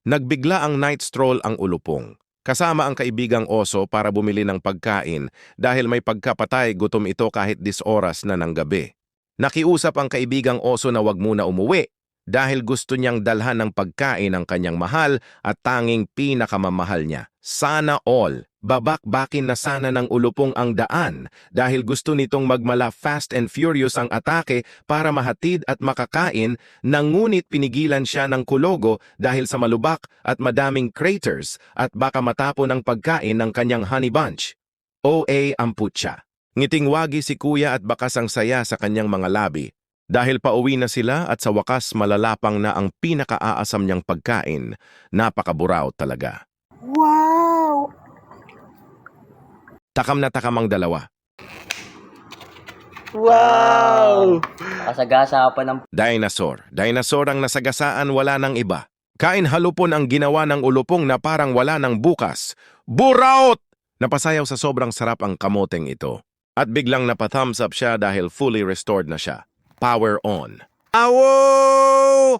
Nagbigla ang night stroll ang ulupong. Kasama ang kaibigang oso para bumili ng pagkain dahil may pagkapatay gutom ito kahit 10 oras na ng gabi. Nakiusap ang kaibigang oso na wag muna umuwi dahil gusto niyang dalhan ng pagkain ang kanyang mahal at tanging pinakamamahal niya. Sana all, babakbakin na sana ng ulupong ang daan dahil gusto nitong magmala fast and furious ang atake para mahatid at makakain, ngunit pinigilan siya ng kulogo dahil sa malubak at madaming craters at baka matapon ang pagkain ng kanyang honey bunch. OA ang putya. Ngiting wagi si kuya at bakas ang saya sa kanyang mga labi. Dahil pauwi na sila at sa wakas malalapang na ang pinakaaasam niyang pagkain, napakaburaw talaga. Wow! Takam na takam ang dalawa. Wow! Kasagasa pa ng Dinosaur. Dinosaur ang nasagasaan, wala ng iba. Kain halupon ang ginawa ng ulupong na parang wala ng bukas. Buraot! Napasayaw sa sobrang sarap ang kamoteng ito. At biglang napa-thumbs up siya dahil fully restored na siya. Power on. Awo!